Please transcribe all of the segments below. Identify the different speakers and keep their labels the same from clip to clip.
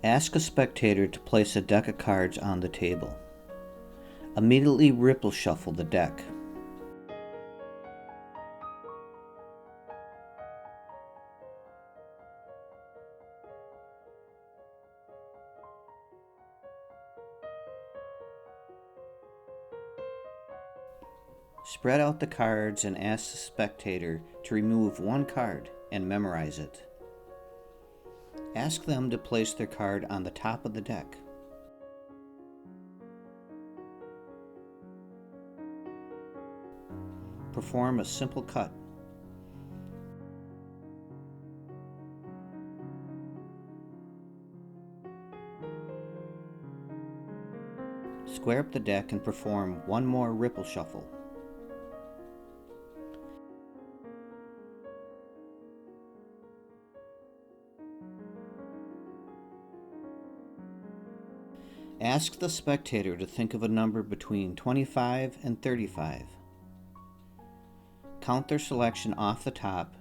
Speaker 1: Ask a spectator to place a deck of cards on the table. Immediately ripple shuffle the deck. Spread out the cards and ask the spectator to remove one card and memorize it. Ask them to place their card on the top of the deck. Perform a simple cut. Square up the deck and perform one more ripple shuffle. Ask the spectator to think of a number between 25 and 35. Count their selection off the top.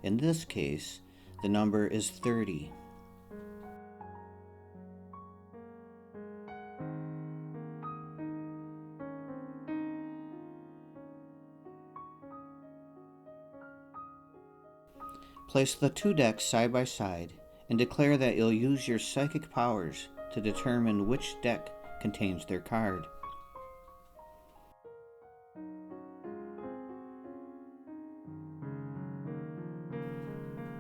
Speaker 1: In this case, the number is 30. Place the two decks side by side and declare that you'll use your psychic powers to determine which deck contains their card.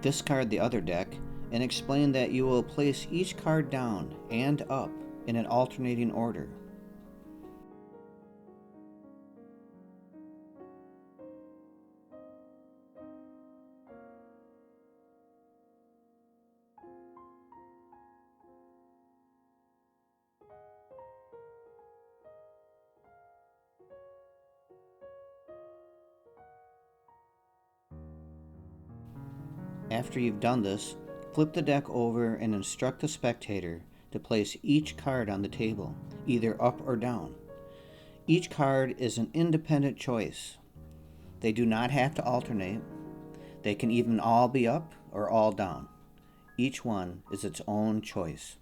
Speaker 1: Discard the other deck and explain that you will place each card down and up in an alternating order. After you've done this, flip the deck over and instruct the spectator to place each card on the table, either up or down. Each card is an independent choice. They do not have to alternate. They can even all be up or all down. Each one is its own choice.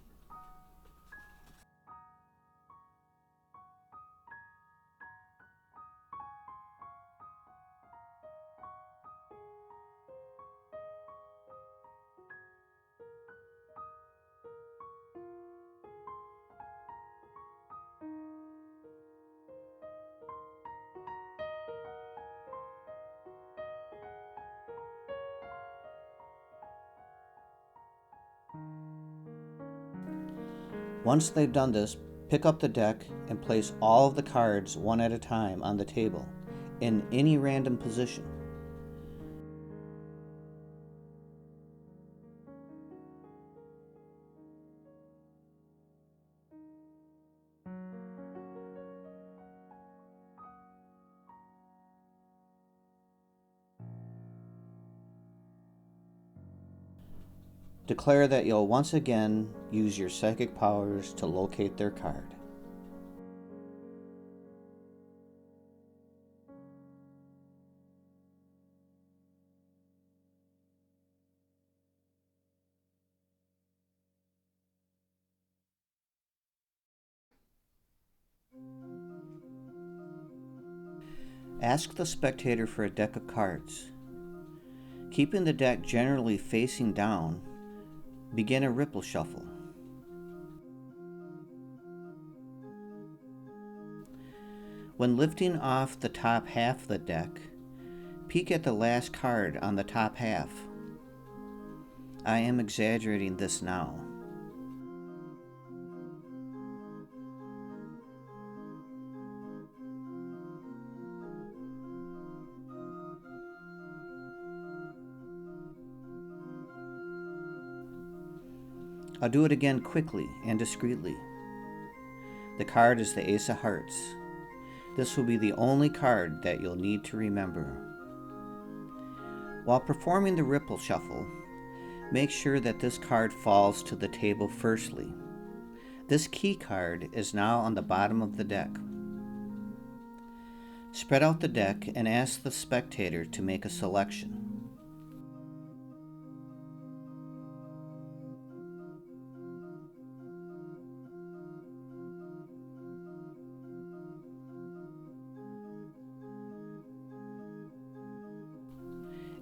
Speaker 1: Once they've done this, pick up the deck and place all of the cards one at a time on the table in any random position. Declare that you'll once again use your psychic powers to locate their card. Ask the spectator for a deck of cards. Keeping the deck generally facing down, begin a ripple shuffle. When lifting off the top half of the deck, peek at the last card on the top half. I am exaggerating this now. I'll do it again quickly and discreetly. The card is the Ace of Hearts. This will be the only card that you'll need to remember. While performing the ripple shuffle, make sure that this card falls to the table firstly. This key card is now on the bottom of the deck. Spread out the deck and ask the spectator to make a selection.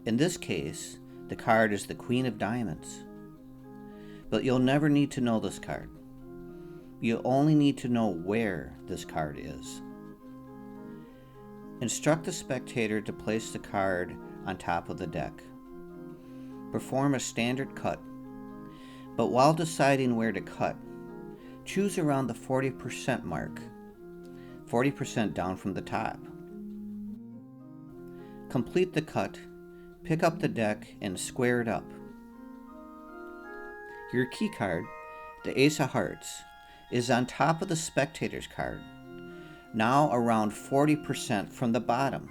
Speaker 1: In this case, the card is the Queen of Diamonds. But you'll never need to know this card. You'll only need to know where this card is. Instruct the spectator to place the card on top of the deck. Perform a standard cut, but while deciding where to cut, choose around the 40% mark, 40% down from the top. Complete the cut, pick up the deck, and square it up. Your key card, the Ace of Hearts, is on top of the spectator's card, now around 40% from the bottom.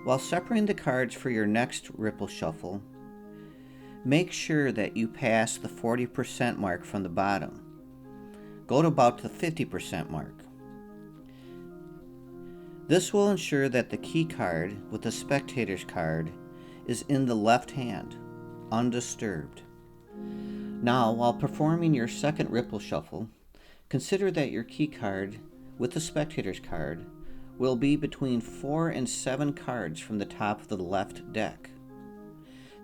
Speaker 1: While separating the cards for your next ripple shuffle, make sure that you pass the 40% mark from the bottom. Go to about the 50% mark. This will ensure that the key card with the spectator's card is in the left hand, undisturbed. Now, while performing your second ripple shuffle, consider that your key card with the spectator's card will be between 4 and 7 cards from the top of the left deck.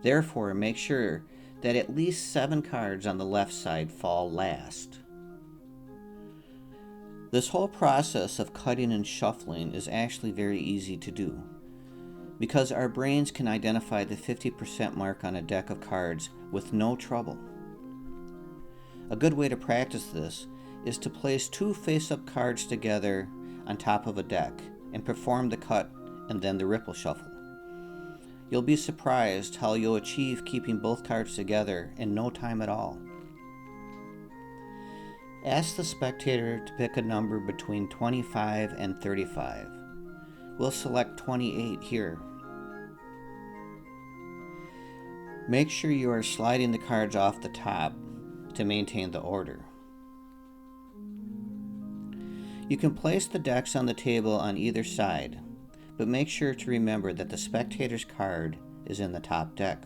Speaker 1: Therefore, make sure that at least 7 cards on the left side fall last. This whole process of cutting and shuffling is actually very easy to do, because our brains can identify the 50% mark on a deck of cards with no trouble. A good way to practice this is to place 2 face-up cards together on top of a deck and perform the cut and then the ripple shuffle. You'll be surprised how you'll achieve keeping both cards together in no time at all. Ask the spectator to pick a number between 25 and 35. We'll select 28 here. Make sure you are sliding the cards off the top to maintain the order. You can place the decks on the table on either side, but make sure to remember that the spectator's card is in the top deck.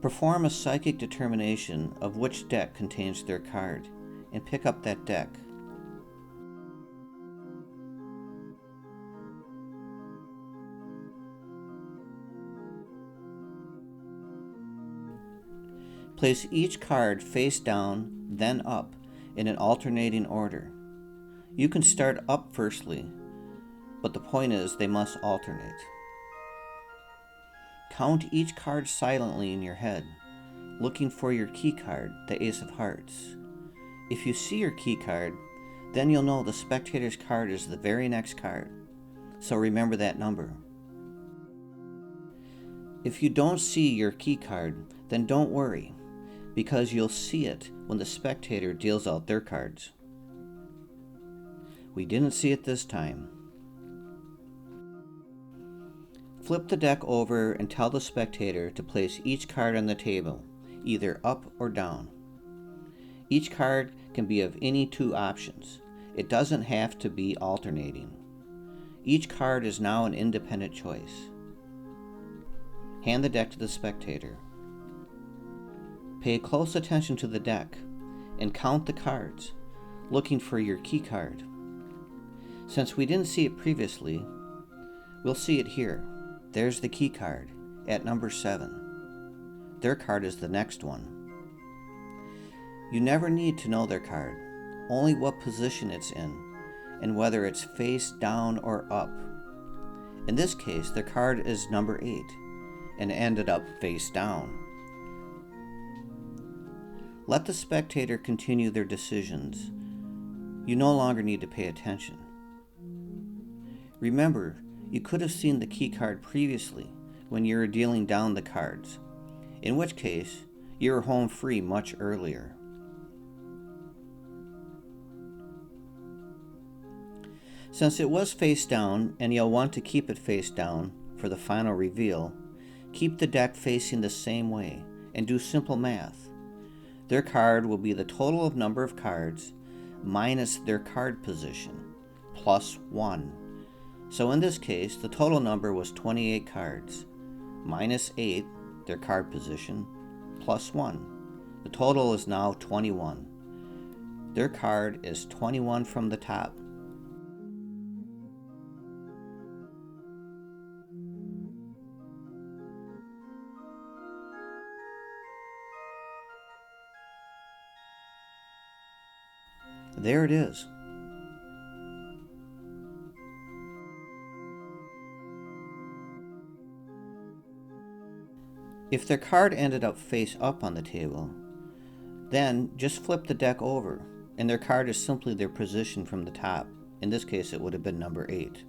Speaker 1: Perform a psychic determination of which deck contains their card, and pick up that deck. Place each card face down, then up, in an alternating order. You can start up firstly, but the point is they must alternate. Count each card silently in your head, looking for your key card, the Ace of Hearts. If you see your key card, then you'll know the spectator's card is the very next card, so remember that number. If you don't see your key card, then don't worry, because you'll see it when the spectator deals out their cards. We didn't see it this time. Flip the deck over and tell the spectator to place each card on the table, either up or down. Each card can be of any 2 options. It doesn't have to be alternating. Each card is now an independent choice. Hand the deck to the spectator. Pay close attention to the deck and count the cards, looking for your key card. Since we didn't see it previously, we'll see it here. There's the key card at number 7. Their card is the next one. You never need to know their card, only what position it's in, and whether it's face down or up. In this case, their card is number 8, and ended up face down. Let the spectator continue their decisions. You no longer need to pay attention. Remember, you could have seen the key card previously when you were dealing down the cards, in which case you were home free much earlier. Since it was face down and you'll want to keep it face down for the final reveal, keep the deck facing the same way and do simple math. Their card will be the total of number of cards minus their card position, plus 1. So in this case, the total number was 28 cards, minus 8, their card position, plus 1. The total is now 21. Their card is 21 from the top. There it is. If their card ended up face up on the table, then just flip the deck over, and their card is simply their position from the top. In this case, it would have been number 8.